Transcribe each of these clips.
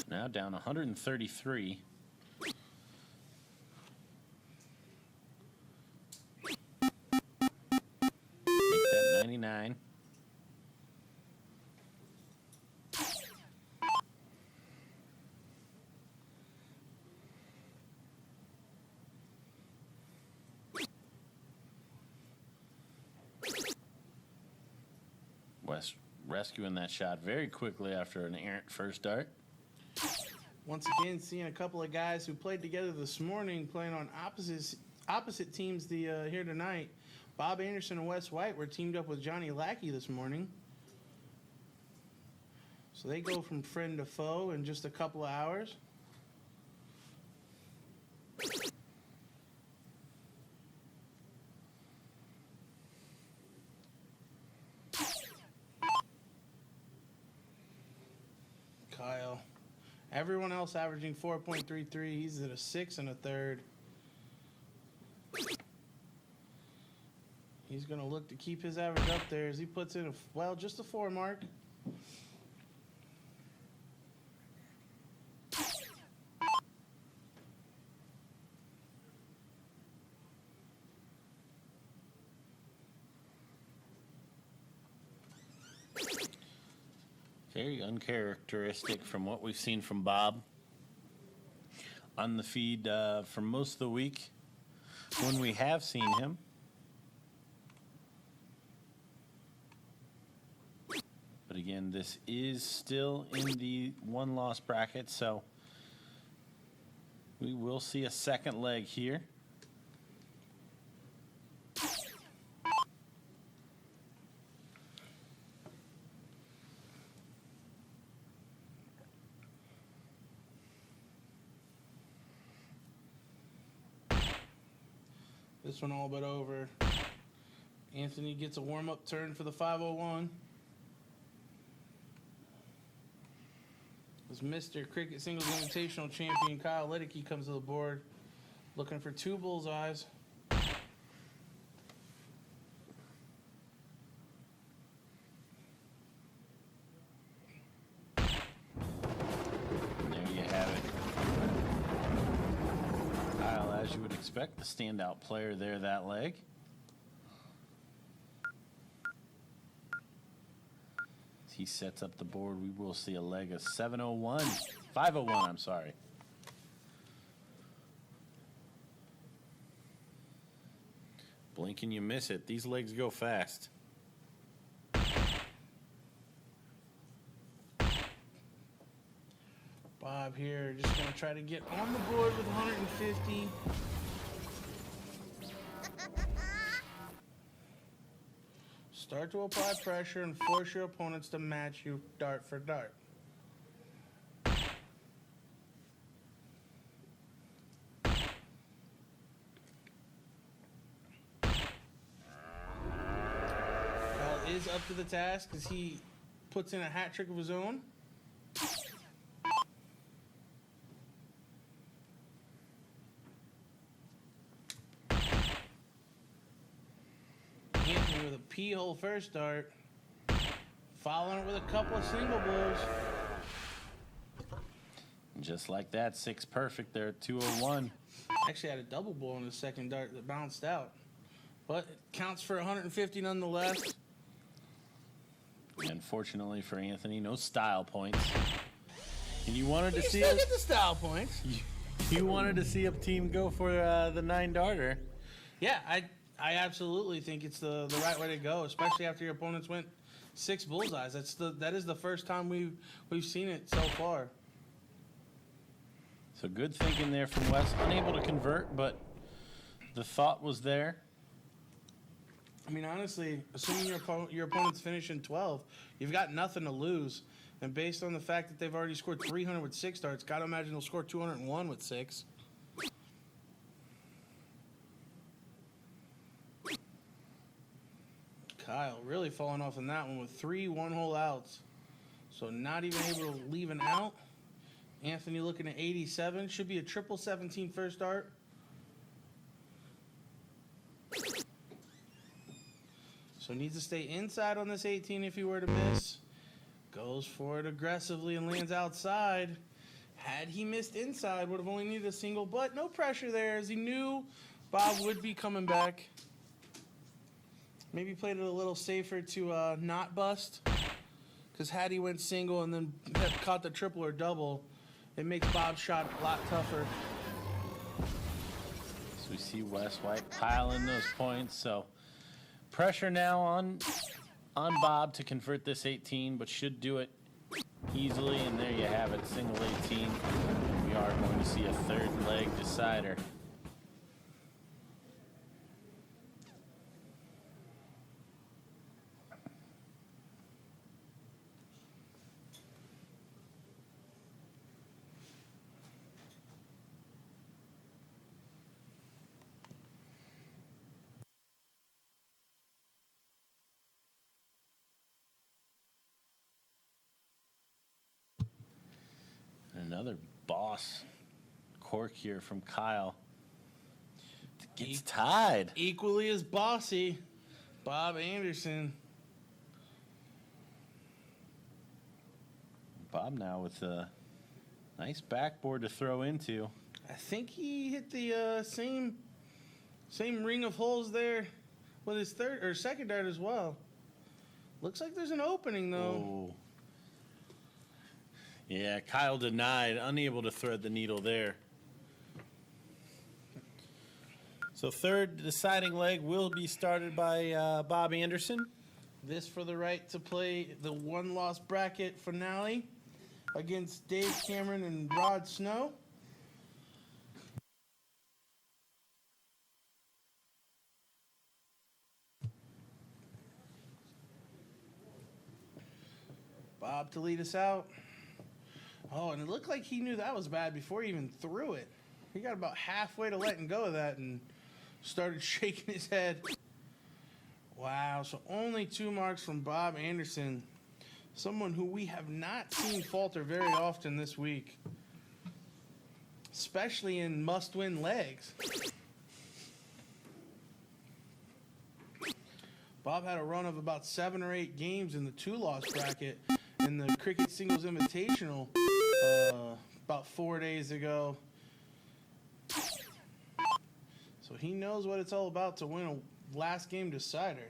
Now down 133. Make that 99. West rescuing that shot very quickly after an errant first dart. Once again, seeing a couple of guys who played together this morning playing on opposite teams here tonight. Bob Anderson and Wes White were teamed up with Johnny Lackey this morning. So they go from friend to foe in just a couple of hours. Kyle. Everyone else averaging 4.33. He's at a 6 and a third. He's going to look to keep his average up there as he puts in, just a 4 mark. Very uncharacteristic from what we've seen from Bob on the feed for most of the week when we have seen him. But again, this is still in the one-loss bracket, so we will see a second leg here. This one all but over. Anthony gets a warm-up turn for the 501. As Mr. Cricket Singles Invitational Champion Kyle Liddicky comes to the board, looking for 2 bullseyes. As you would expect, the standout player there that leg. As he sets up the board, we will see a leg of 701, 501, I'm sorry. Blink and you miss it. These legs go fast. Bob here just going to try to get on the board with 150. Start to apply pressure and force your opponents to match you dart for dart. Kyle is up to the task as he puts in a hat trick of his own. With a P-hole first dart, following it with a couple of single blows. Just like that, 6 perfect there at 201. Actually had a double blow on the second dart that bounced out, but it counts for 150 nonetheless. Unfortunately for Anthony, no style points. And you wanted to see get the style points. You wanted to see a team go for the 9-darter. Yeah, I absolutely think it's the right way to go, especially after your opponents went 6 bullseyes. That is the first time we've seen it so far. So good thinking there from Wes. Unable to convert, but the thought was there. I mean, honestly, assuming your opponent's finishing 12, you've got nothing to lose. And based on the fact that they've already scored 300 with 6 darts, got to imagine they'll score 201 with 6. Kyle really falling off in that one with 3 one-hole outs. So not even able to leave an out. Anthony looking at 87. Should be a triple 17 first dart. So needs to stay inside on this 18 if he were to miss. Goes for it aggressively and lands outside. Had he missed inside, would have only needed a single, but no pressure there as he knew Bob would be coming back. Maybe played it a little safer to not bust, because had he went single and then had caught the triple or double, it makes Bob's shot a lot tougher. So we see Wes White piling those points. So pressure now on Bob to convert this 18, but should do it easily. And there you have it, single 18. We are going to see a third leg decider. Another boss cork here from Kyle. Gets tied. Equally as bossy, Bob Anderson. Bob now with a nice backboard to throw into. I think he hit the same ring of holes there with his third or second dart as well. Looks like there's an opening though. Oh. Yeah, Kyle denied, unable to thread the needle there. So third deciding leg will be started by Bob Anderson. This for the right to play the one-loss bracket finale against Dave Cameron and Rod Snow. Bob to lead us out. Oh, and it looked like he knew that was bad before he even threw it. He got about halfway to letting go of that and started shaking his head. Wow, so only 2 marks from Bob Anderson, someone who we have not seen falter very often this week, especially in must-win legs. Bob had a run of about 7 or 8 games in the 2-loss bracket in the Cricket Singles Invitational about 4 days ago. So he knows what it's all about to win a last game decider.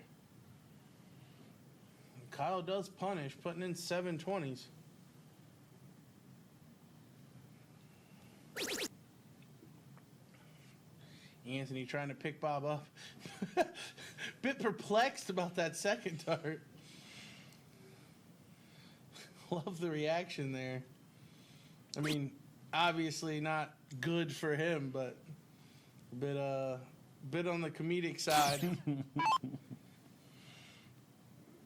And Kyle does punish, putting in 720s. Anthony trying to pick Bob up. Bit perplexed about that second dart. Love the reaction there. I mean, obviously not good for him, but a bit on the comedic side.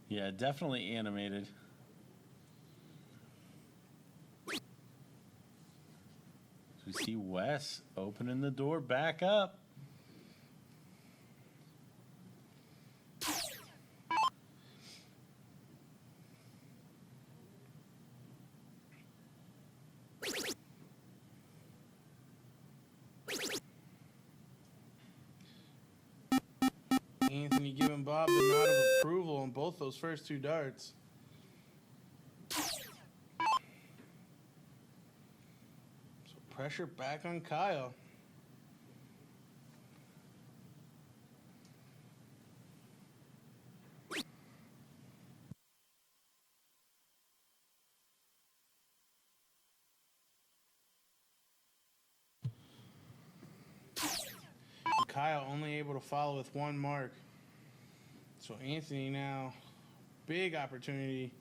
Yeah, definitely animated. We see Wes opening the door back up. Anthony giving Bob the nod of approval on both those first 2 darts. So pressure back on Kyle. And Kyle only able to follow with 1 mark. So Anthony now, big opportunity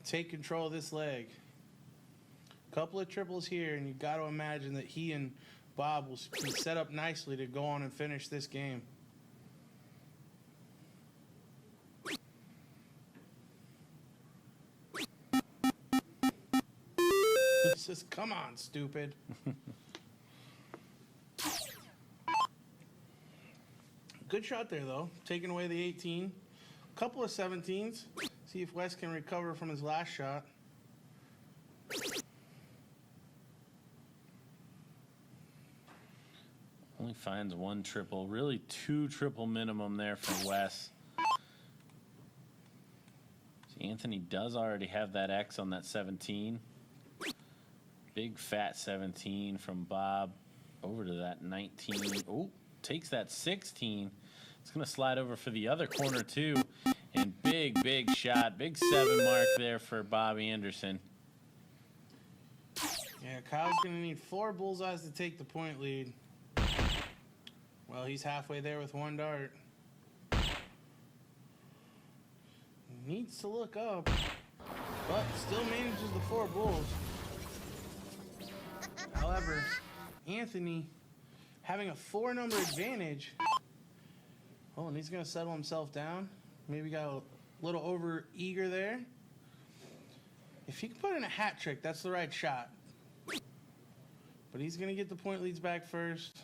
to take control of this leg. Couple of triples here, and you've got to imagine that he and Bob will be set up nicely to go on and finish this game. He says, "Come on, stupid." Good shot there, though. Taking away the 18. Couple of 17s. See if Wes can recover from his last shot. Only finds 1 triple. Really 2 triple minimum there for Wes. See, Anthony does already have that X on that 17. Big fat 17 from Bob over to that 19. Oh, takes that 16. It's going to slide over for the other corner, too. And big shot. Big 7 mark there for Bob Anderson. Yeah, Kyle's going to need 4 bullseyes to take the point lead. Well, he's halfway there with 1 dart. Needs to look up, but still manages the 4 bulls. However, Anthony having a 4-number advantage. Oh, and he's going to settle himself down. Maybe got a little over eager there. If he can put in a hat trick, that's the right shot. But he's going to get the point leads back first.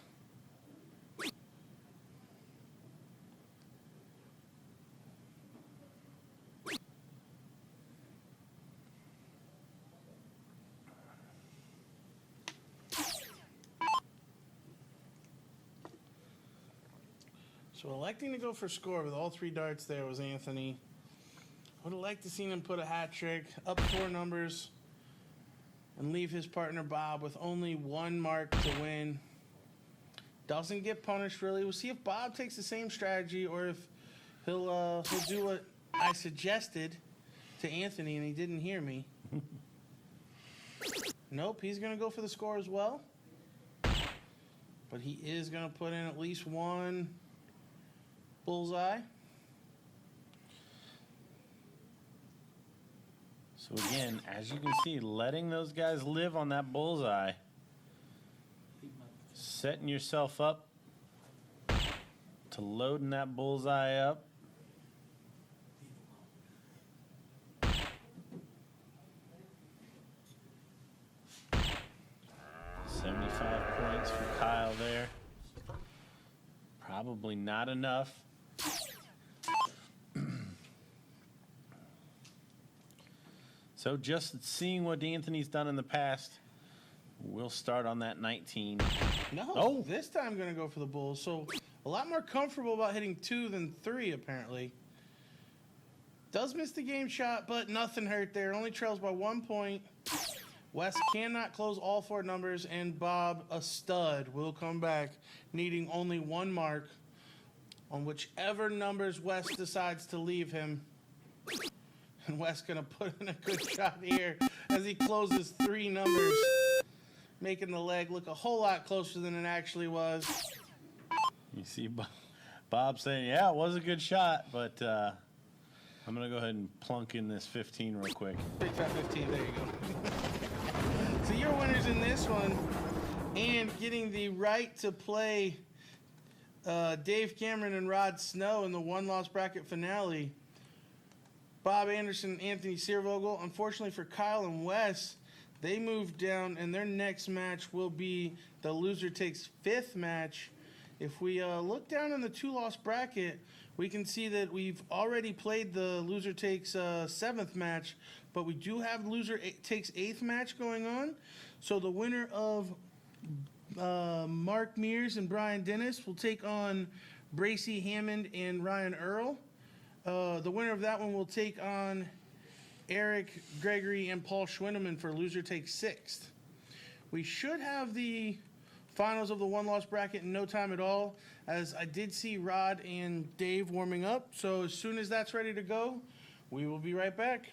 So electing to go for score with all 3 darts there was Anthony. Would have liked to seen him put a hat trick, up 4 numbers, and leave his partner Bob with only 1 mark to win. Doesn't get punished really. We'll see if Bob takes the same strategy or if he'll do what I suggested to Anthony and he didn't hear me. Nope, he's gonna go for the score as well. But he is gonna put in at least 1 bullseye. So again, as you can see, letting those guys live on that bullseye, setting yourself up to loading that bullseye up. $75 points for Kyle there. Probably not enough. So just seeing what Anthony's done in the past, we'll start on that 19. No, this time I'm going to go for the bulls. So a lot more comfortable about hitting 2 than 3, apparently. Does miss the game shot, but nothing hurt there. Only trails by 1 point. Wes cannot close all 4 numbers, and Bob, a stud, will come back needing only 1 mark on whichever numbers Wes decides to leave him. And Wes going to put in a good shot here as he closes 3 numbers, making the leg look a whole lot closer than it actually was. You see Bob saying, yeah, it was a good shot, but I'm going to go ahead and plunk in this 15 real quick. Big fat 15, there you go. So your winners in this one, and getting the right to play Dave Cameron and Rod Snow in the 1-loss bracket finale, Bob Anderson and Anthony Searvogel. Unfortunately for Kyle and Wes, they moved down, and their next match will be the loser takes 5th match. If we look down in the 2-loss bracket, we can see that we've already played the loser takes 7th match, but we do have loser takes 8th match going on. So the winner of Mark Mears and Brian Dennis will take on Bracy Hammond and Ryan Earl. The winner of that one will take on Eric Gregory and Paul Schwindeman for loser takes 6th. We should have the finals of the 1-loss bracket in no time at all, as I did see Rod and Dave warming up. So as soon as that's ready to go, we will be right back.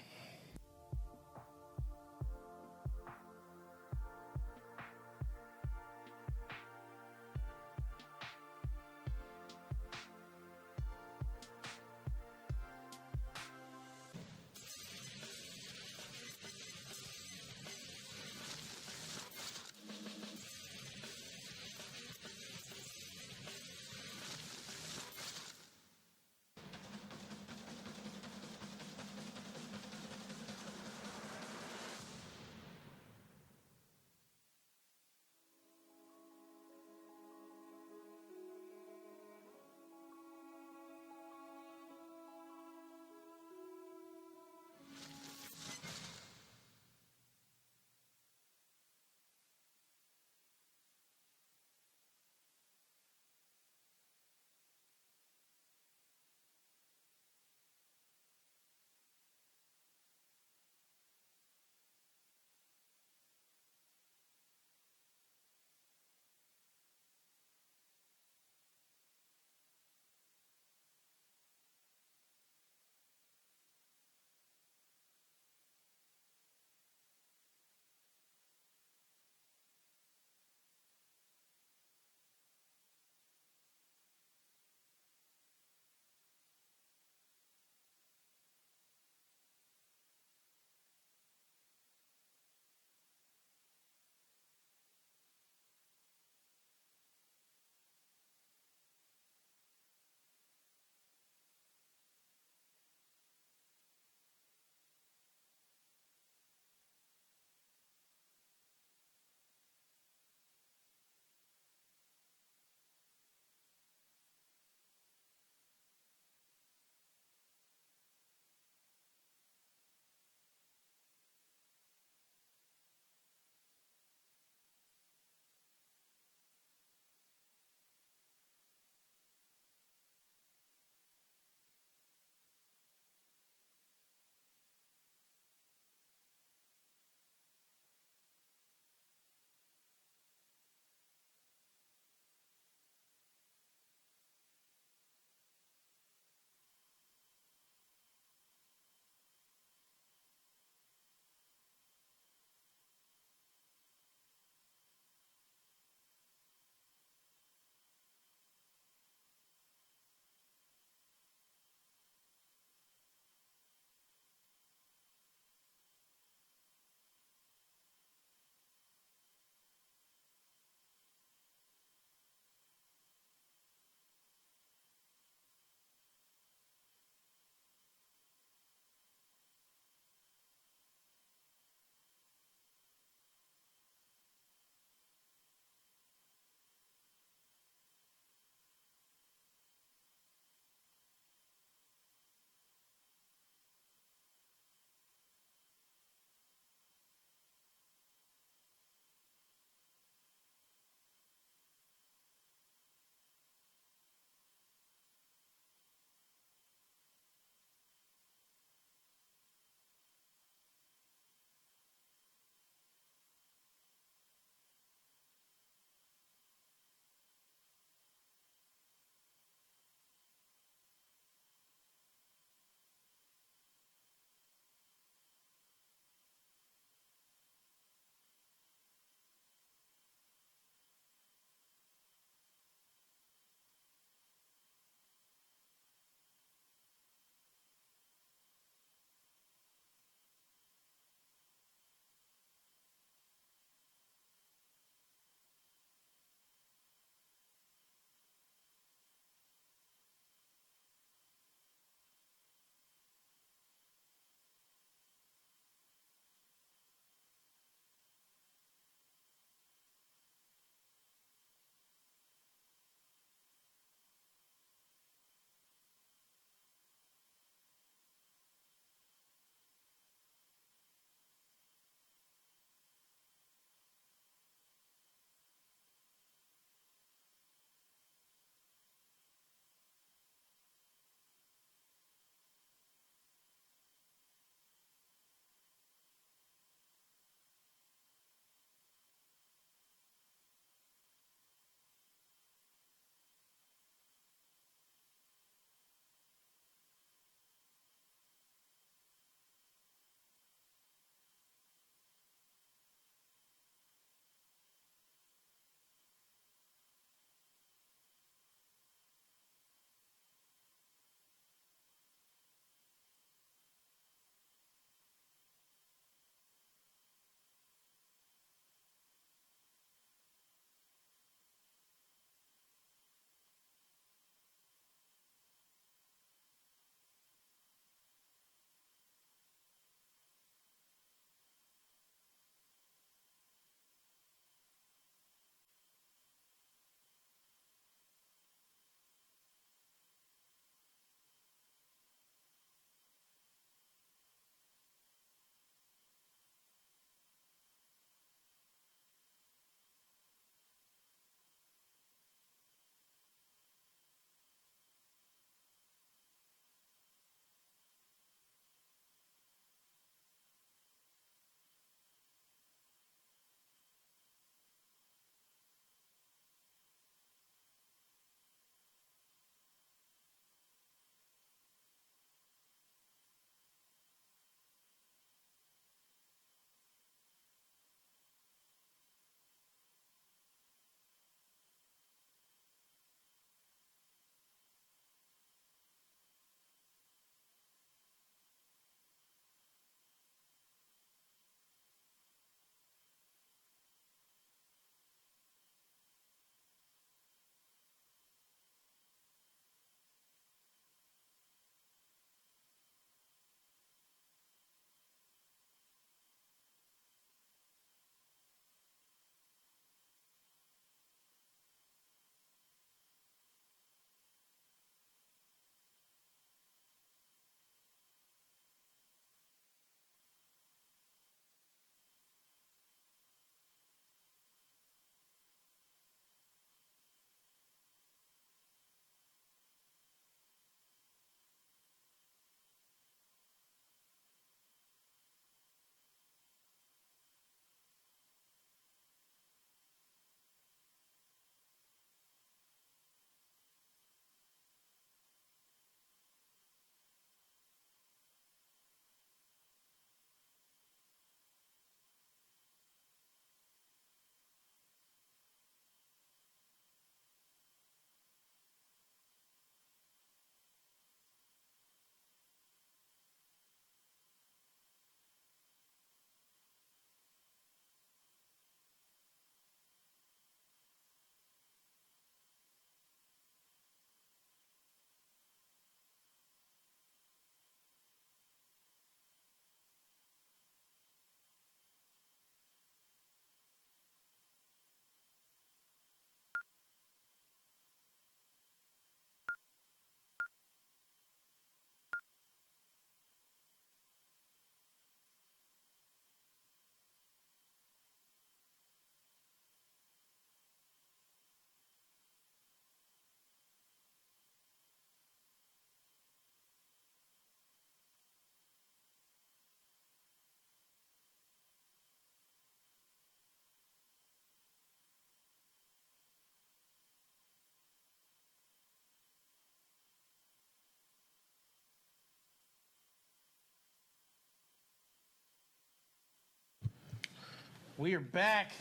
We are back.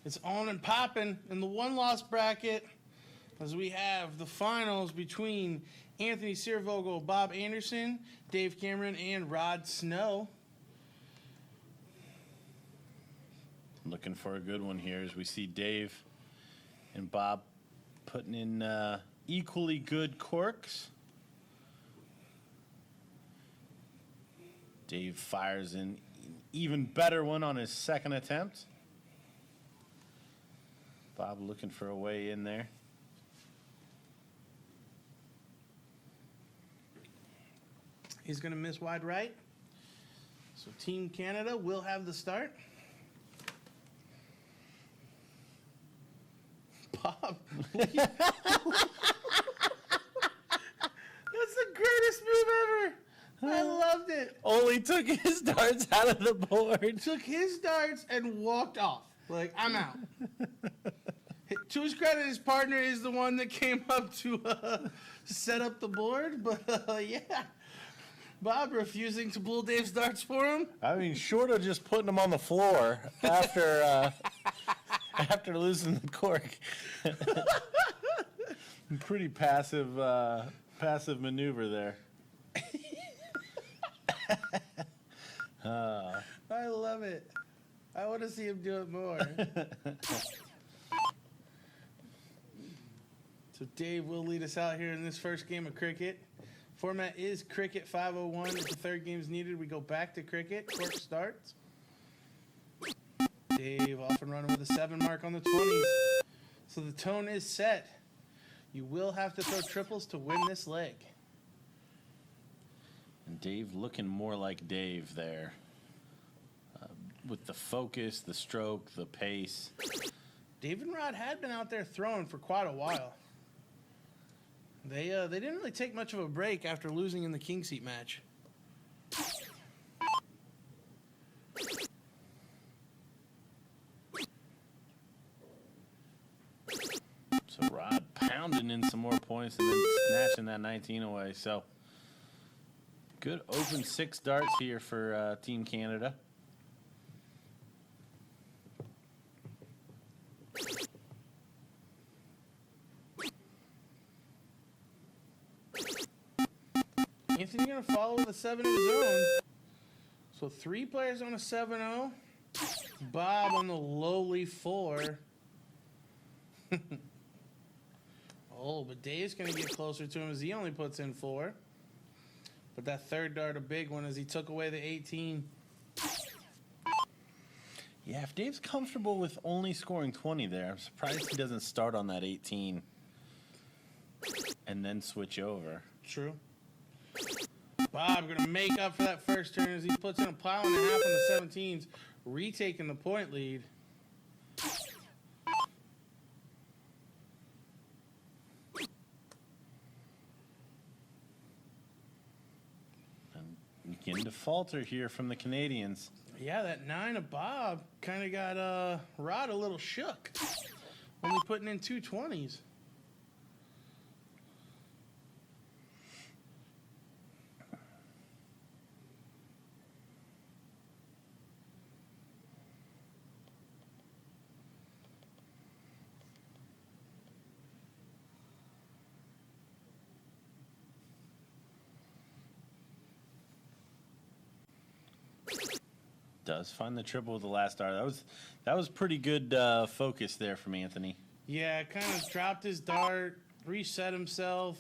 It's on and popping in the one-loss bracket as we have the finals between Anthony Searvogel, Bob Anderson, Dave Cameron, and Rod Snow. Looking for a good one here as we see Dave and Bob putting in equally good corks. Dave fires an even better one on his second attempt. Bob looking for a way in there. He's going to miss wide right. So Team Canada will have the start. Bob. That's the greatest move ever. I loved it. Only took his darts out of the board. Took his darts and walked off. Like, I'm out. To his credit, his partner is the one that came up to set up the board. But, yeah. Bob refusing to pull Dave's darts for him. I mean, short of just putting him on the floor after after losing the cork. Pretty passive maneuver there. I love it. I want to see him do it more. So Dave will lead us out here in this first game of cricket. Format is cricket 501. If the third game is needed, we go back to cricket. Cork starts. Dave off and running with a 7 mark on the 20s. So the tone is set. You will have to throw triples to win this leg. And Dave looking more like Dave there. With the focus, the stroke, the pace. Dave and Rod had been out there throwing for quite a while. They didn't really take much of a break after losing in the king seat match. So Rod pounding in some more points and then snatching that 19 away. So good open 6 darts here for Team Canada. Anthony going to follow with a 7 of his own. So 3 players on a 7-0. Bob on the lowly 4. Oh, but Dave's going to get closer to him as he only puts in 4. But that third dart, a big one, as he took away the 18. Yeah, if Dave's comfortable with only scoring 20 there, I'm surprised he doesn't start on that 18 and then switch over. True. Bob going to make up for that first turn as he puts in a pile and a half on the 17s, retaking the point lead. And begin to falter here from the Canadians. Yeah, that 9 of Bob kind of got Rod a little shook. Only putting in 2 20s. Does find the triple with the last dart. That was pretty good focus there from Anthony. Yeah, kind of dropped his dart, reset himself.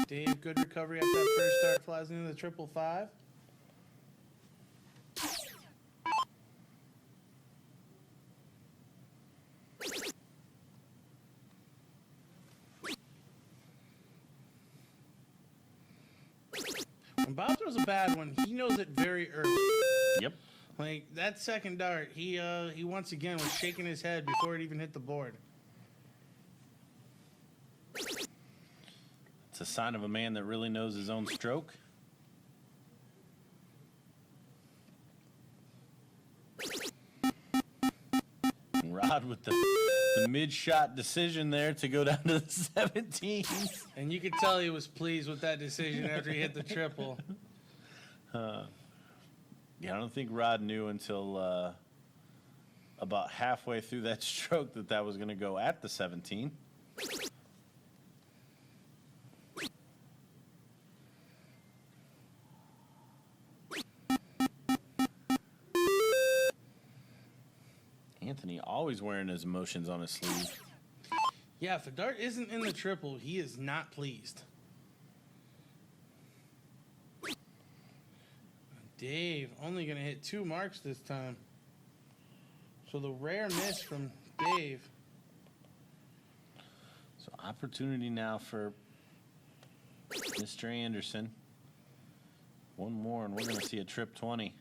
Dave, good recovery after that first dart, flies into the 555. When Bob throws a bad one, he knows it very early. Yep. Like, that second dart, he once again was shaking his head before it even hit the board. It's a sign of a man that really knows his own stroke. And Rod with the the mid-shot decision there to go down to the 17s. And you could tell he was pleased with that decision after he hit the triple. Yeah, I don't think Rod knew until about halfway through that stroke that was going to go at the 17. Anthony always wearing his emotions on his sleeve. Yeah, if the dart isn't in the triple, he is not pleased. Dave only going to hit 2 marks this time. So the rare miss from Dave. So opportunity now for Mr. Anderson. One more, and we're going to see a trip 20.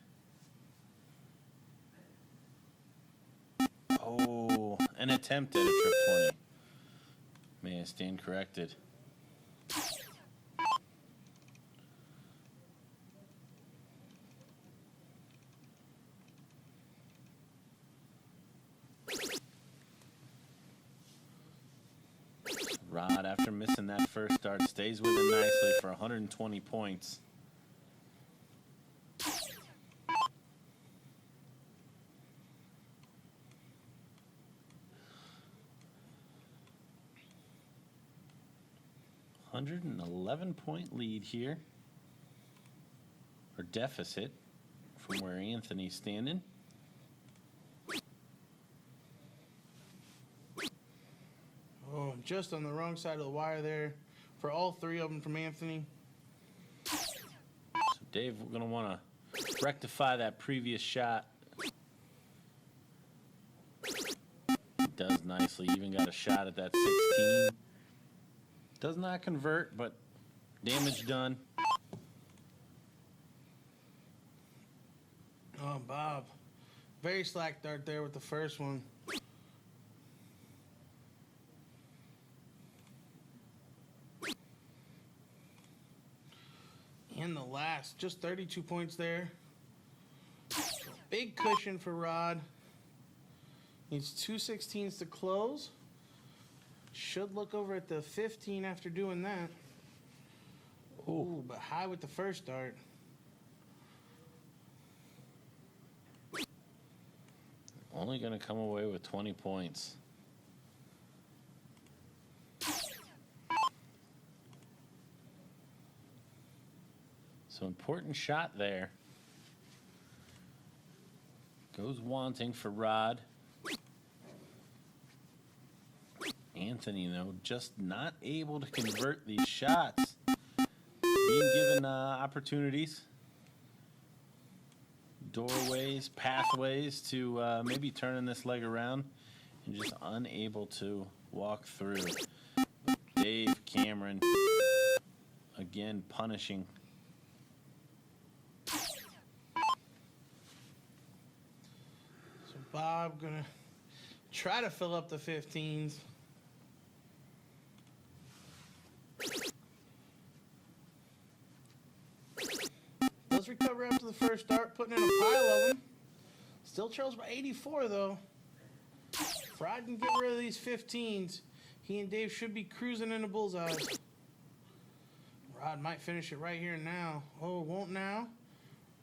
Oh, an attempt at a trip 20. May I stand corrected. Rod, after missing that first start, stays with it nicely for 120 points. $111-point lead here, or deficit, from where Anthony's standing. Oh, just on the wrong side of the wire there for all 3 of them from Anthony. So Dave, we're going to want to rectify that previous shot. He does nicely. Even got a shot at that 16. Does not convert, but damage done. Oh, Bob. Very slack dart there with the first one. And the last, just 32 points there. Big cushion for Rod. Needs 2 16s to close. Should look over at the 15 after doing that. Ooh, but high with the first dart. Only going to come away with 20 points. So important shot there. Goes wanting for Rod. Anthony, though, just not able to convert these shots. Being given opportunities, doorways, pathways to maybe turning this leg around, and just unable to walk through. Dave Cameron, again, punishing. So Bob gonna try to fill up the 15s. Does recover after the first start, putting in a pile of them. Still trails by 84, though. If Rod can get rid of these 15s, he and Dave should be cruising into bullseyes. Rod might finish it right here and now. Oh, won't now.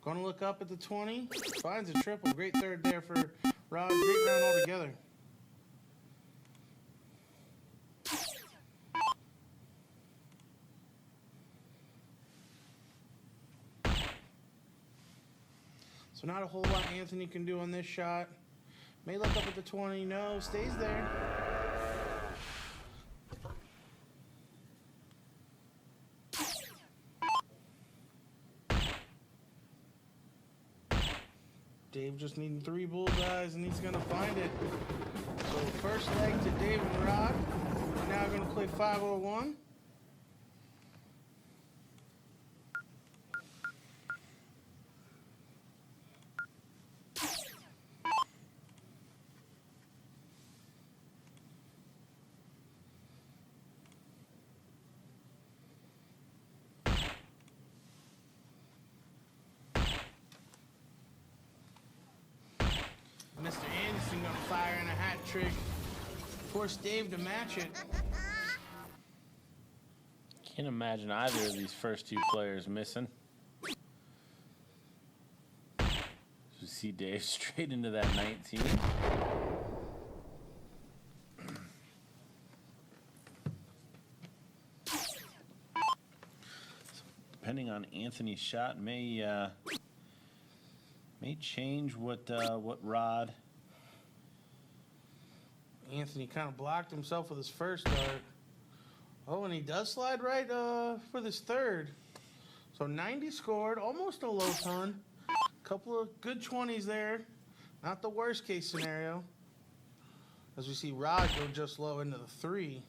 Gonna look up at the 20. Finds a triple. Great third there for Rod. Great round altogether. So not a whole lot Anthony can do on this shot. May look up at the 20. No, stays there. Dave just needing 3 bullseyes, and he's going to find it. So first leg to Dave and Rod. We're now going to play 501. Mr. Anderson gonna fire in a hat trick. Force Dave to match it. Can't imagine either of these first two players missing. You see Dave straight into that 19. Depending on Anthony's shot, may change what Rod. Anthony kind of blocked himself with his first dart. Oh, and he does slide right for this third. So 90 scored, almost a low ton. Couple of good 20s there. Not the worst case scenario. As we see Rod go just low into the 3.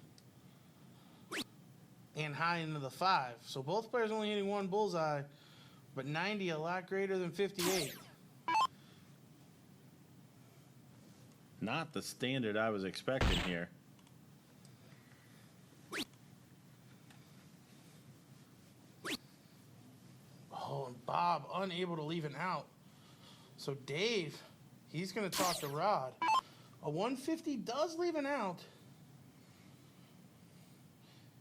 And high into the 5. So both players only hitting one bullseye. But 90 a lot greater than 58. Not the standard I was expecting here. Oh, and Bob unable to leave an out. So Dave, he's going to talk to Rod. A 150 does leave an out.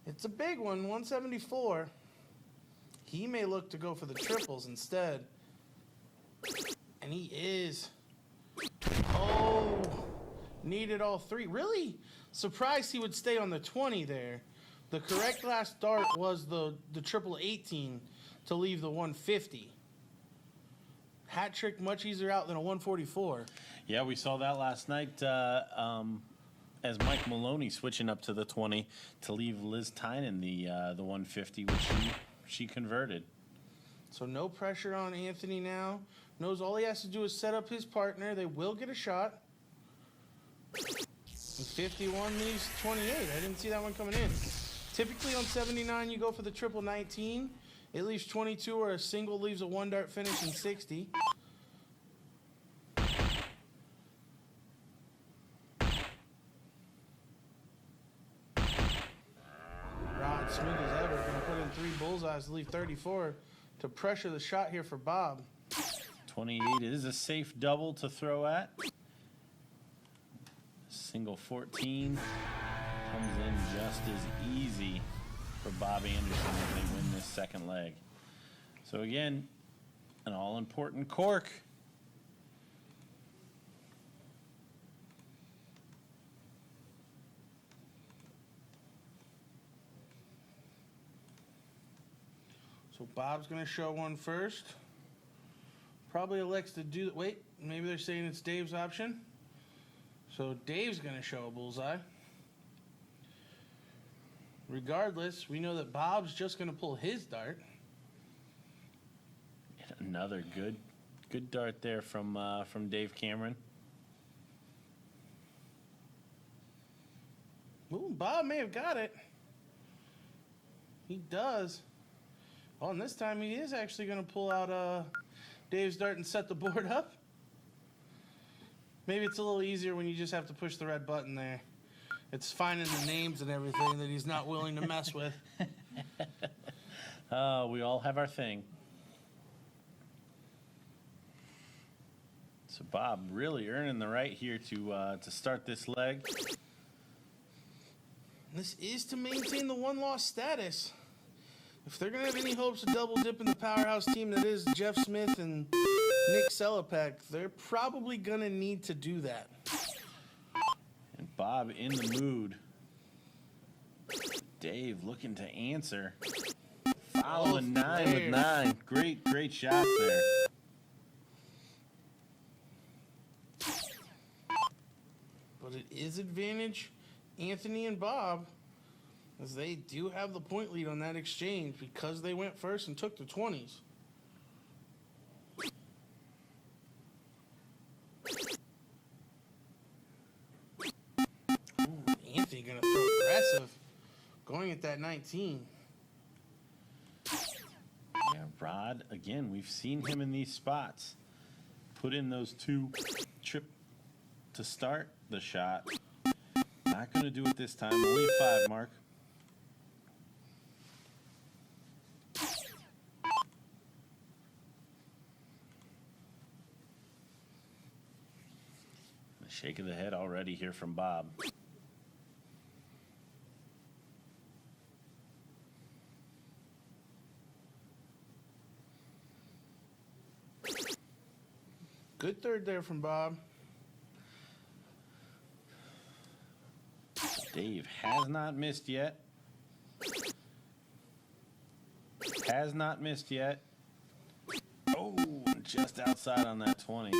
It's a big one, 174. He may look to go for the triples instead. And he is. Oh, needed all 3. Really surprised he would stay on the 20 there. The correct last dart was the triple 18 to leave the 150. Hat trick much easier out than a 144. Yeah, we saw that last night as Mike Maloney switching up to the 20 to leave Liz Tynan the 150, which she converted. So no pressure on Anthony now. Knows all he has to do is set up his partner. They will get a shot. And 51 leaves 28. I didn't see that one coming in. Typically on 79, you go for the triple 19. It leaves 22, or a single leaves a 1-dart finish in 60. Rod, smooth as ever, going to put in 3 bullseyes to leave 34 to pressure the shot here for Bob. 28 is a safe double to throw at. Single 14 comes in just as easy for Bob Anderson as they win this second leg. So again, an all-important cork. So Bob's going to show one first. Probably elects to do... Wait, maybe they're saying it's Dave's option. So Dave's going to show a bullseye. Regardless, we know that Bob's just going to pull his dart. And another good dart there from Dave Cameron. Ooh, Bob may have got it. He does. Oh, and this time he is actually going to pull out Dave's dart and set the board up. Maybe it's a little easier when you just have to push the red button there. It's finding the names and everything that he's not willing to mess with. We all have our thing. So Bob really earning the right here to start this leg. This is to maintain the one-loss status. If they're going to have any hopes of double dipping the powerhouse team that is Jeff Smith and Nick Selipek, they're probably going to need to do that. And Bob in the mood. Dave looking to answer. Following 9 with 9. Great shots there. But it is advantage Anthony and Bob, as they do have the point lead on that exchange because they went first and took the 20s. Ooh, Anthony going to throw aggressive, going at that 19. Yeah, Rod, again, we've seen him in these spots. Put in those 2 trip to start the shot. Not going to do it this time. Only 5 mark. The shake of the head already here from Bob. Good third there from Bob. Dave has not missed yet. Has not missed yet. Oh, just outside on that 20.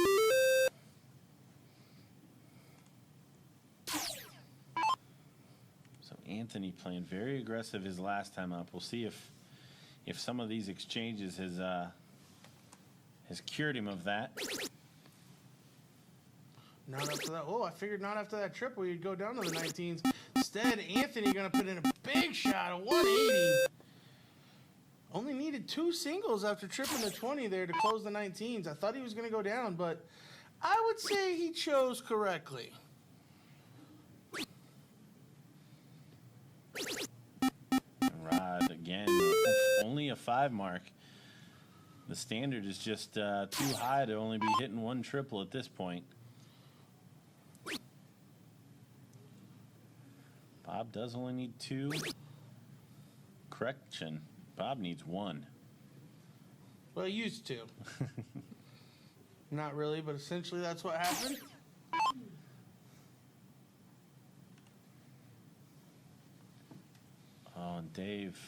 So Anthony playing very aggressive his last time up. We'll see if some of these exchanges has cured him of that. Not after that. Oh, I figured not after that triple you'd go down to the 19s. Instead, Anthony going to put in a big shot, a 180. Only needed 2 singles after tripping the 20 there to close the 19s. I thought he was going to go down, but I would say he chose correctly. Rod, again, only a 5 mark. The standard is just too high to only be hitting 1 triple at this point. Bob does only need 2. Correction. Bob needs 1. Well, he used to. Not really, but essentially that's what happened. Oh, and Dave.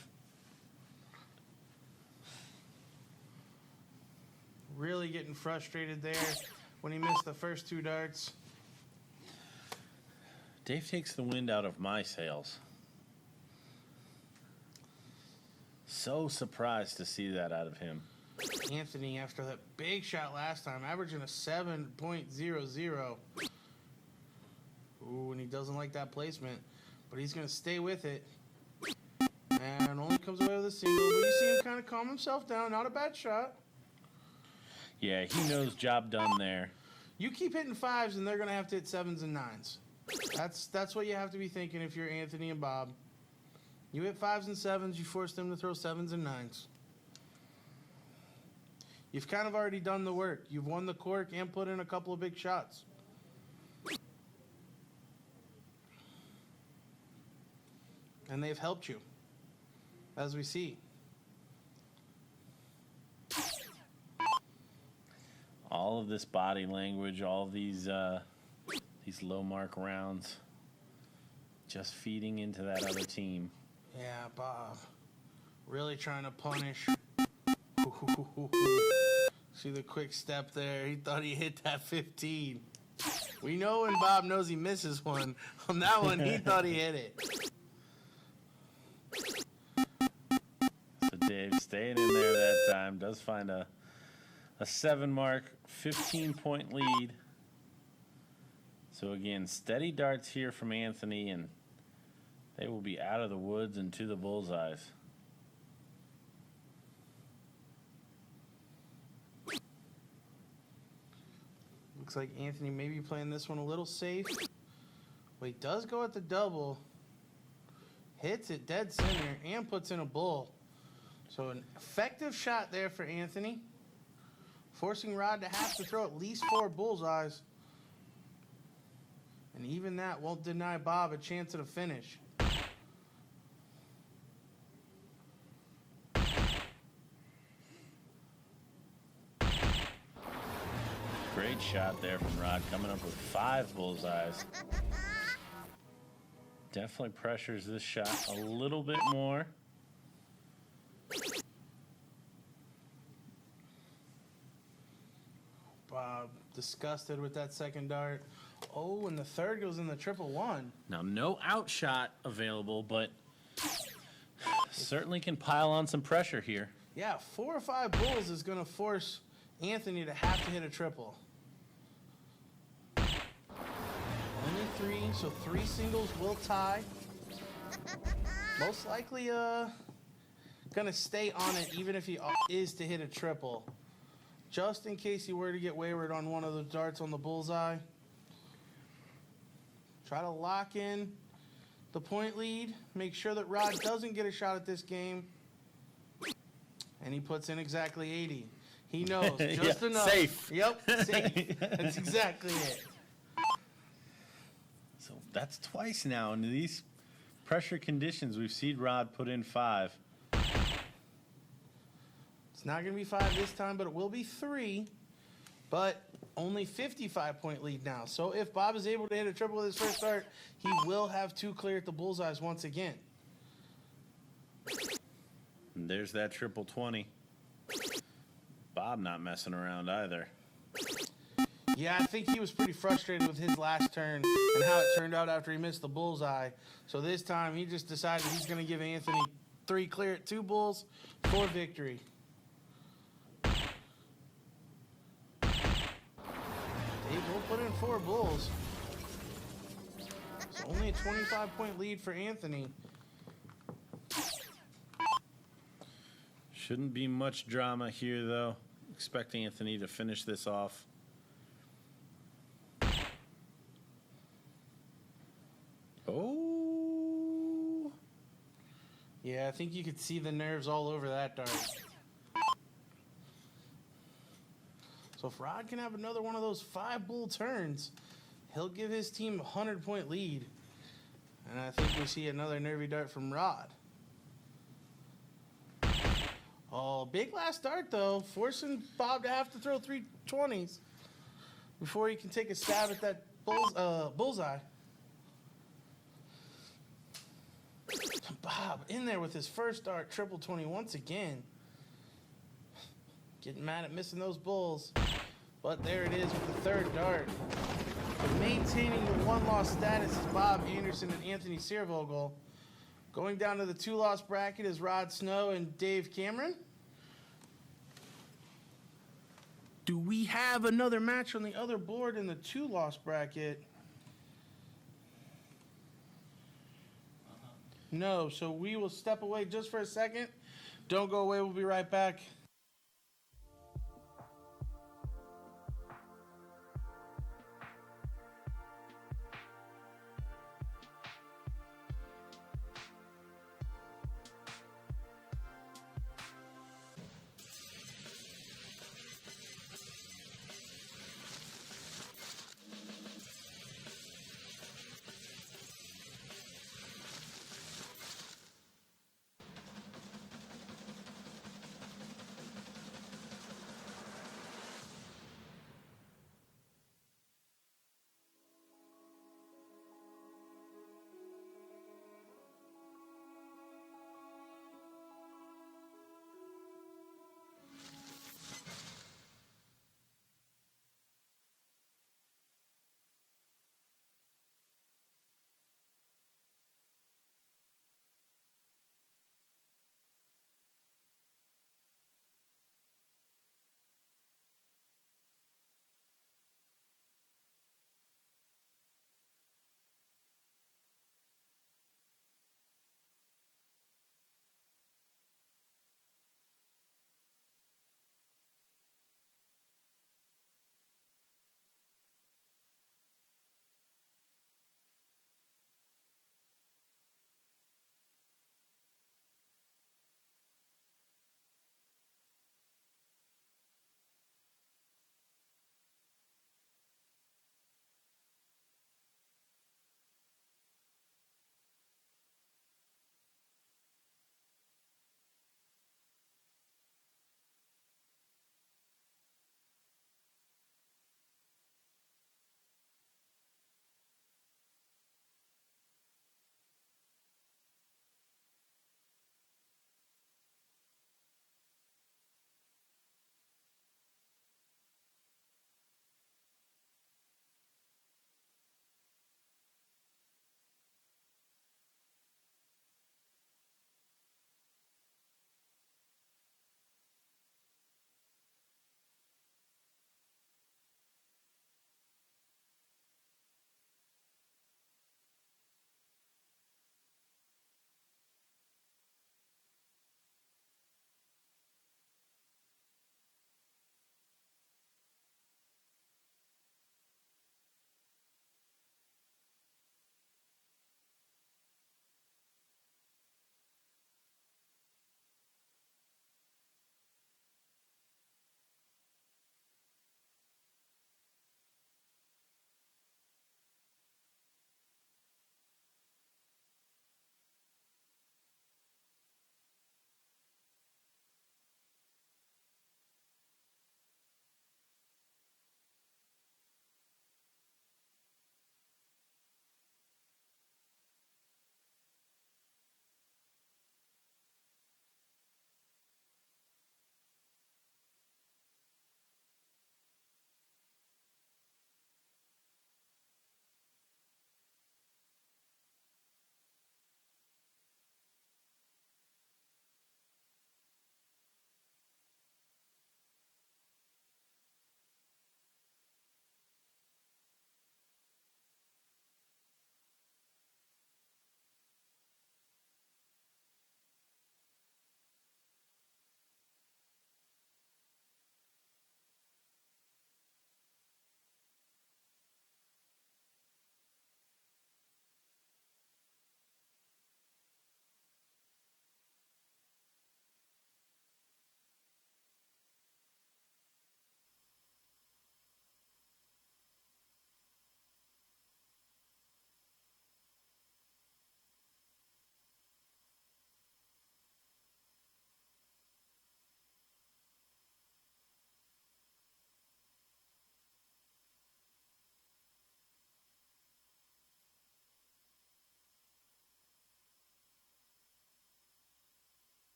Really getting frustrated there when he missed the first 2 darts. Dave takes the wind out of my sails. So surprised to see that out of him. Anthony, after that big shot last time, averaging a 7.00. Ooh, and he doesn't like that placement, but he's going to stay with it. And only comes away with a single, but you see him kind of calm himself down. Not a bad shot. Yeah, he knows job done there. You keep hitting 5s, and they're going to have to hit 7s and 9s. That's what you have to be thinking if you're Anthony and Bob. You hit 5s and 7s, you force them to throw 7s and 9s. You've kind of already done the work. You've won the cork and put in a couple of big shots. And they've helped you, as we see. All of this body language, all of these low mark rounds, just feeding into that other team. Yeah, Bob. Really trying to punish. See the quick step there. He thought he hit that 15. We know when Bob knows he misses one. On that one, he thought he hit it. So Dave staying in there that time, does find a 7 mark, 15-point lead. So again, steady darts here from Anthony, and they will be out of the woods and to the bullseyes. Looks like Anthony may be playing this one a little safe. But he does go at the double. Hits it dead center and puts in a bull. So an effective shot there for Anthony. Forcing Rod to have to throw at least 4 bullseyes. And even that won't deny Bob a chance at a finish. Great shot there from Rod, coming up with 5 bullseyes. Definitely pressures this shot a little bit more. Bob disgusted with that second dart. Oh, and the third goes in the 111. Now, no outshot available, but certainly can pile on some pressure here. Yeah, 4 or 5 bulls is going to force Anthony to have to hit a triple. Only 3, so 3 singles will tie. Most likely going to stay on it even if he is to hit a triple. Just in case he were to get wayward on one of the darts on the bullseye. Try to lock in the point lead. Make sure that Rod doesn't get a shot at this game. And he puts in exactly 80. He knows just Yeah, enough. safe. Yep, safe. That's exactly it. So that's twice now. In these pressure conditions, we've seen Rod put in 5. It's not going to be 5 this time, but it will be 3. But only 55-point lead now. So if Bob is able to hit a triple with his first start, he will have 2 clear at the bullseyes once again. And there's that triple 20. Bob not messing around either. Yeah, I think he was pretty frustrated with his last turn and how it turned out after he missed the bullseye. So this time he just decided he's going to give Anthony 3 clear at 2 bulls for victory. They will put in 4 bulls. It's only a 25-point lead for Anthony. Shouldn't be much drama here, though. Expect Anthony to finish this off. Oh. Yeah, I think you could see the nerves all over that dart. So if Rod can have another one of those 5 bull turns, he'll give his team a 100-point lead. And I think we see another nervy dart from Rod. Oh, big last dart, though, forcing Bob to have to throw 3 20s before he can take a stab at that bullseye. Bob in there with his first dart, triple 20 once again. Getting mad at missing those bulls. But there it is with the 3rd dart. But maintaining the 1-loss status is Bob Anderson and Anthony Searvogel. Going down to the 2-loss bracket is Rod Snow and Dave Cameron. Do we have another match on the other board in the 2-loss bracket? No, so we will step away just for a second. Don't go away, we'll be right back.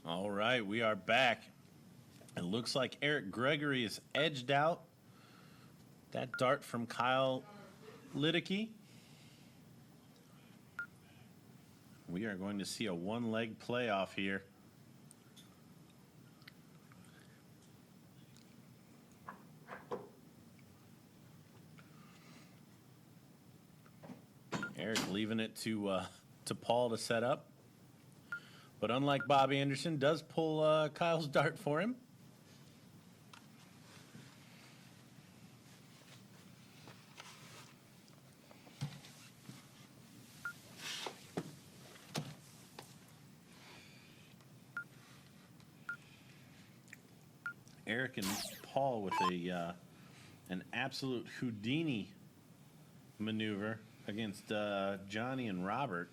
All right, we are back. It looks like Eric Gregory is edged out. That dart from Kyle Lidicky. We are going to see a one-leg playoff here. Eric leaving it to Paul to set up. But unlike Bob Anderson, does pull Kyle's dart for him. Eric and Paul with an absolute Houdini maneuver against Johnny and Robert.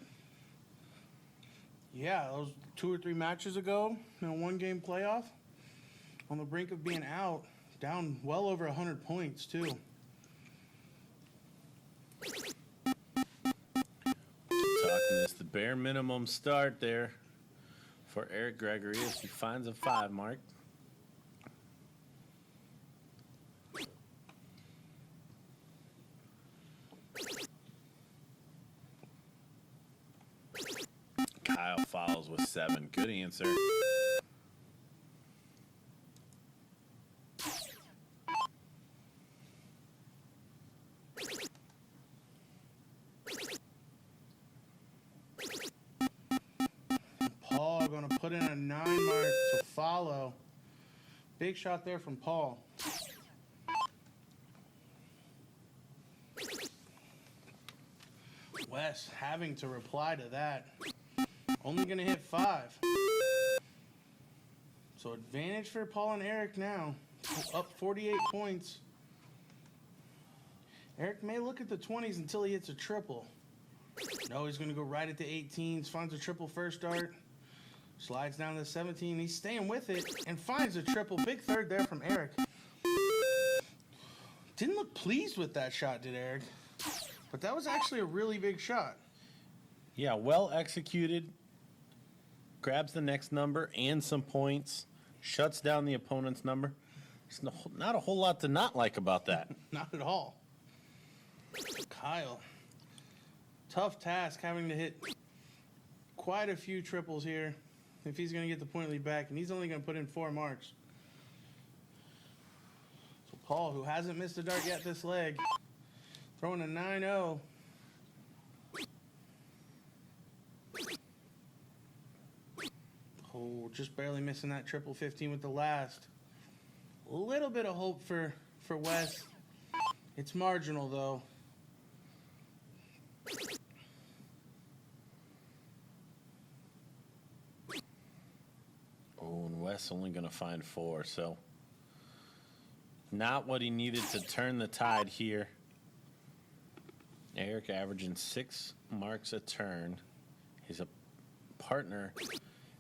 Yeah, those 2 or 3 matches ago in a one-game playoff, on the brink of being out, down well over 100 points too. Talking this the bare minimum start there for Eric Gregory as he finds a 5 mark. Kyle follows with 7. Good answer. Paul going to put in a 9 mark to follow. Big shot there from Paul. Wes having to reply to that. Only going to hit 5. So advantage for Paul and Eric now. Up 48 points. Eric may look at the 20s until he hits a triple. No, he's going to go right at the 18s. Finds a triple first dart. Slides down to the 17. He's staying with it and finds a triple. Big third there from Eric. Didn't look pleased with that shot, did Eric? But that was actually a really big shot. Yeah, well executed. Grabs the next number and some points. Shuts down the opponent's number. There's not a whole lot to not like about that. Not at all. Kyle. Tough task having to hit quite a few triples here if he's going to get the point lead back, and he's only going to put in 4 marks. So Paul, who hasn't missed a dart yet this leg, throwing a 9-0. Oh, just barely missing that triple 15 with the last. A little bit of hope for Wes. It's marginal, though. Oh, and Wes only going to find 4, so not what he needed to turn the tide here. Eric averaging 6 marks a turn. He's a partner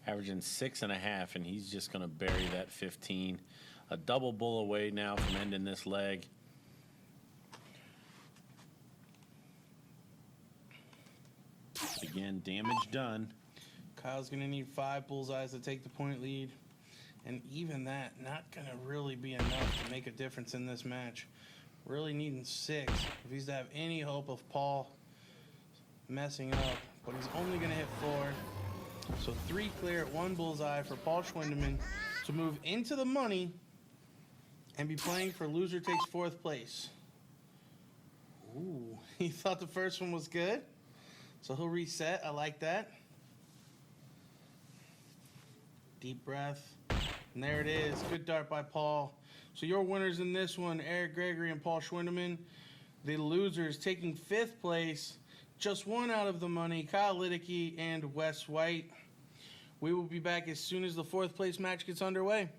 averaging 6.5, and he's just going to bury that 15. A double bull away now from ending this leg. Again, damage done. Kyle's going to need 5 bullseyes to take the point lead. And even that, not going to really be enough to make a difference in this match. Really needing 6 if he's to have any hope of Paul messing up. But he's only going to hit 4. So 3 clear at 1 bullseye for Paul Schwindeman to move into the money and be playing for loser takes 4th place. Ooh, he thought the first one was good. So he'll reset. I like that. Deep breath. And there it is. Good dart by Paul. So your winners in this one, Eric Gregory and Paul Schwindeman. The losers taking 5th place, just 1 out of the money, Kyle Lidicky and Wes White. We will be back as soon as the 4th place match gets underway.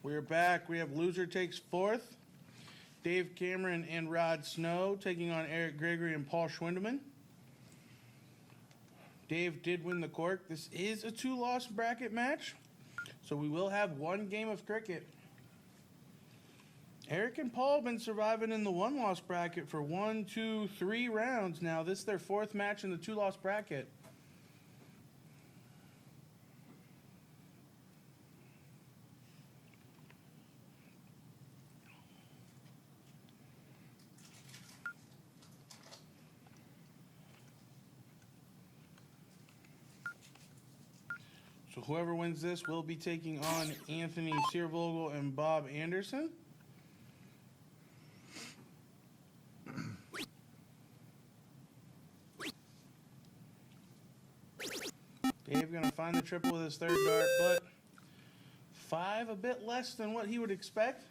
We're back. We have loser takes fourth. Dave Cameron and Rod Snow taking on Eric Gregory and Paul Schwindeman. Dave did win the cork. This is a 2-loss bracket match, so we will have one game of cricket. Eric and Paul have been surviving in the 1-loss bracket for 1, 2, 3 rounds now. This is their 4th match in the 2-loss bracket. So whoever wins this will be taking on Anthony Searvogel and Bob Anderson. Dave going to find the triple with his 3rd dart, but 5 a bit less than what he would expect.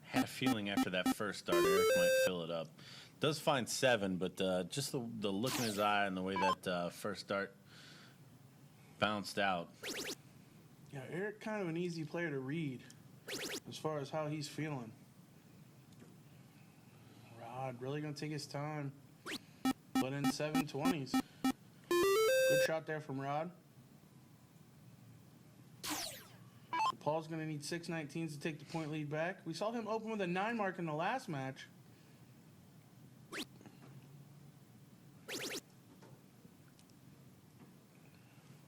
Had a feeling after that first dart, Eric might fill it up. Does find 7, but just the look in his eye and the way that first dart bounced out. Yeah, Eric kind of an easy player to read as far as how he's feeling. Rod really going to take his time. Put in 720s. Good shot there from Rod. Paul's going to need 619s to take the point lead back. We saw him open with a 9 mark in the last match.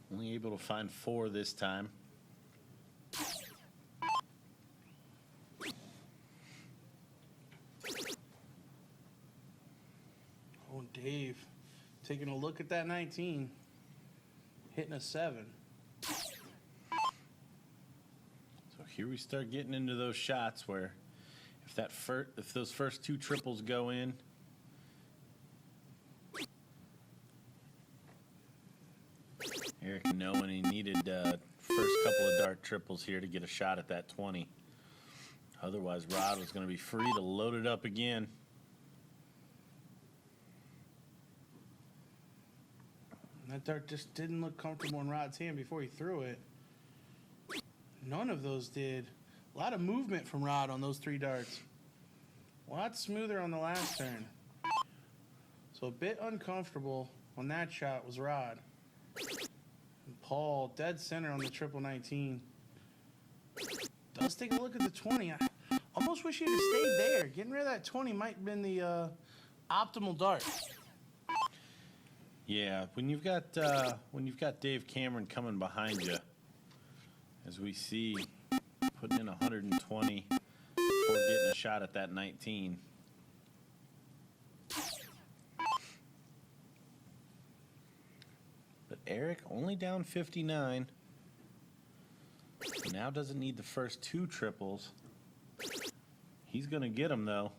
Only able to find 4 this time. Oh, Dave taking a look at that 19. Hitting a 7. Here we start getting into those shots where if those first 2 triples go in, Eric knowing he needed first couple of dart triples here to get a shot at that 20. Otherwise, Rod was going to be free to load it up again. That dart just didn't look comfortable in Rod's hand before he threw it. None of those did. A lot of movement from Rod on those 3 darts. A lot smoother on the last turn. So a bit uncomfortable on that shot was Rod. And Paul, dead center on the triple 19. Does take a look at the 20. I almost wish he'd have stayed there. Getting rid of that 20 might have been the optimal dart. Yeah, when you've got Dave Cameron coming behind you, as we see, putting in 120 before getting a shot at that 19. But Eric only down 59. Now doesn't need the first 2 triples. He's going to get them, though.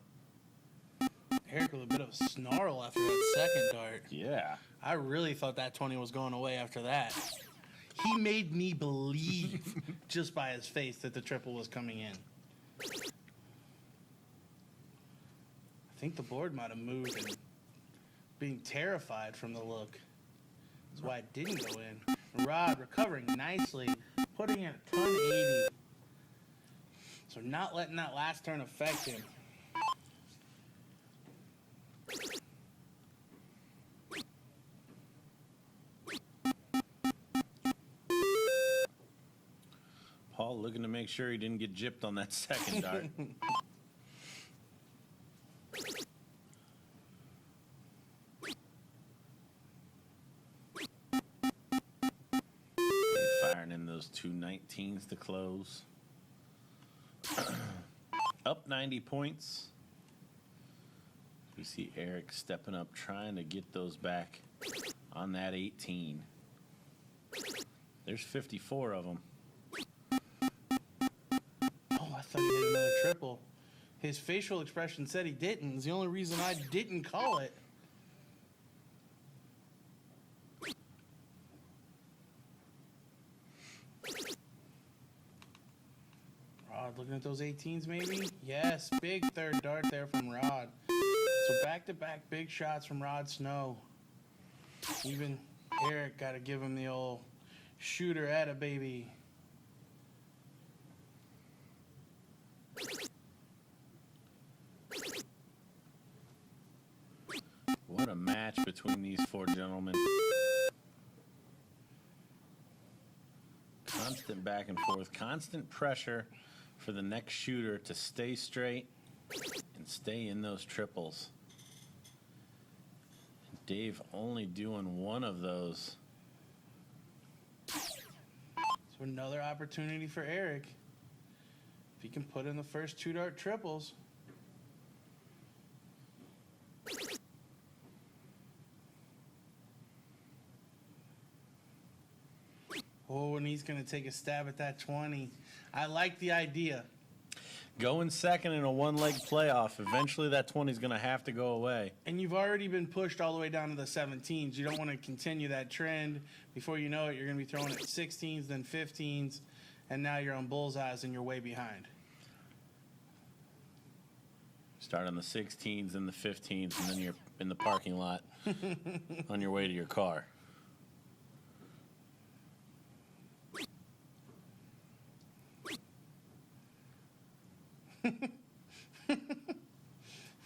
Eric with a bit of a snarl after that second dart. Yeah. I really thought that 20 was going away after that. He made me believe just by his face that the triple was coming in. I think the board might have moved and being terrified from the look. That's why it didn't go in. Rod recovering nicely, putting in a ton 80. So not letting that last turn affect him. Paul looking to make sure he didn't get gypped on that second dart. Firing in those 2 19s to close. Up 90 points. We see Eric stepping up, trying to get those back on that 18. There's 54 of them. Oh, I thought he hit another triple. His facial expression said he didn't. It's the only reason I didn't call it. Rod looking at those 18s maybe? Yes, big third dart there from Rod. So back-to-back big shots from Rod Snow. Even Eric got to give him the old shooter at a baby. What a match between these four gentlemen. Constant back and forth, constant pressure for the next shooter to stay straight and stay in those triples. Dave only doing one of those. So another opportunity for Eric. If he can put in the first 2 dart triples. Oh, and he's going to take a stab at that 20. I like the idea. Going second in a one-leg playoff, eventually that 20 is going to have to go away. And you've already been pushed all the way down to the 17s. You don't want to continue that trend. Before you know it, you're going to be throwing at 16s, then 15s, and now you're on bullseyes and you're way behind. Start on the 16s and the 15s, and then you're in the parking lot on your way to your car.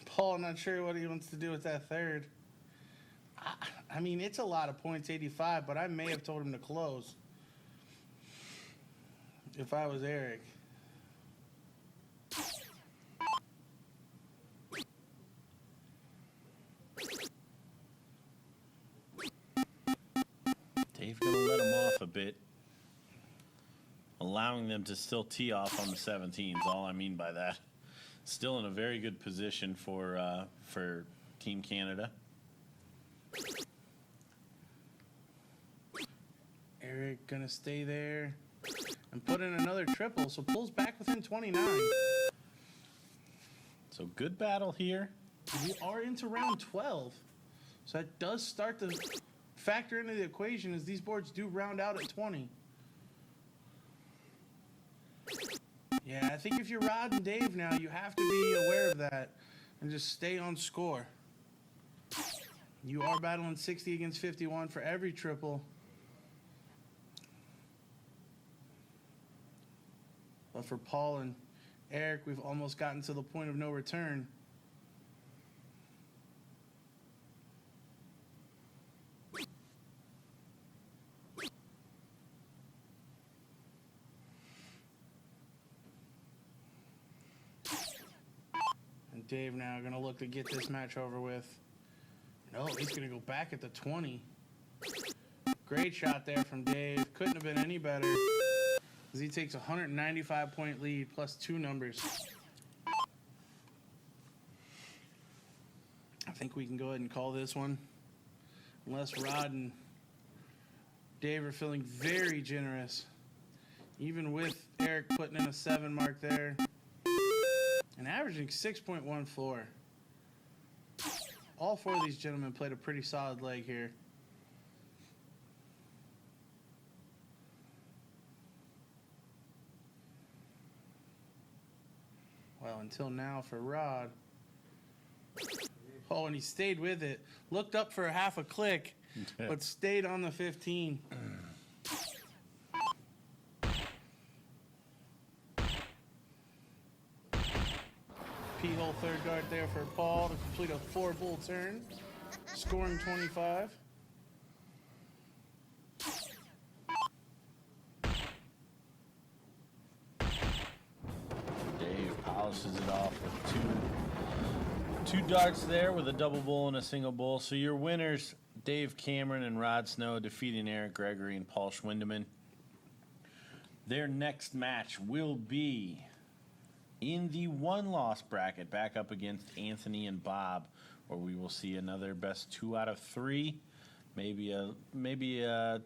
Paul, not sure what he wants to do with that third. I mean, it's a lot of points, 85, but I may have told him to close if I was Eric. Dave going to let him off a bit, allowing them to still tee off on the 17s. All I mean by that. Still in a very good position for Team Canada. Eric going to stay there and put in another triple, so pulls back within 29. So good battle here. We are into round 12. So that does start to factor into the equation as these boards do round out at 20. Yeah, I think if you're Rod and Dave now, you have to be aware of that and just stay on score. You are battling 60 against 51 for every triple. But for Paul and Eric, we've almost gotten to the point of no return. Dave now going to look to get this match over with. No, he's going to go back at the 20. Great shot there from Dave. Couldn't have been any better as he takes a 195-point lead plus 2 numbers. I think we can go ahead and call this one. Unless Rod and Dave are feeling very generous. Even with Eric putting in a 7 mark there. And averaging 6.1 floor. All 4 of these gentlemen played a pretty solid leg here. Well, until now for Rod. Oh, and he stayed with it. Looked up for a half a click, but stayed on the 15. P-hole third guard there for Paul to complete a 4-bull turn, scoring 25. Dave polishes it off with two darts there with a double bull and a single bull. So your winners, Dave Cameron and Rod Snow, defeating Eric Gregory and Paul Schwindeman. Their next match will be in the 1-loss bracket, back up against Anthony and Bob, where we will see another best 2 out of 3. Maybe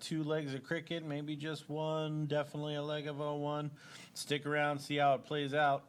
2 legs of cricket, maybe just one, definitely a leg of 0-1. Stick around, see how it plays out.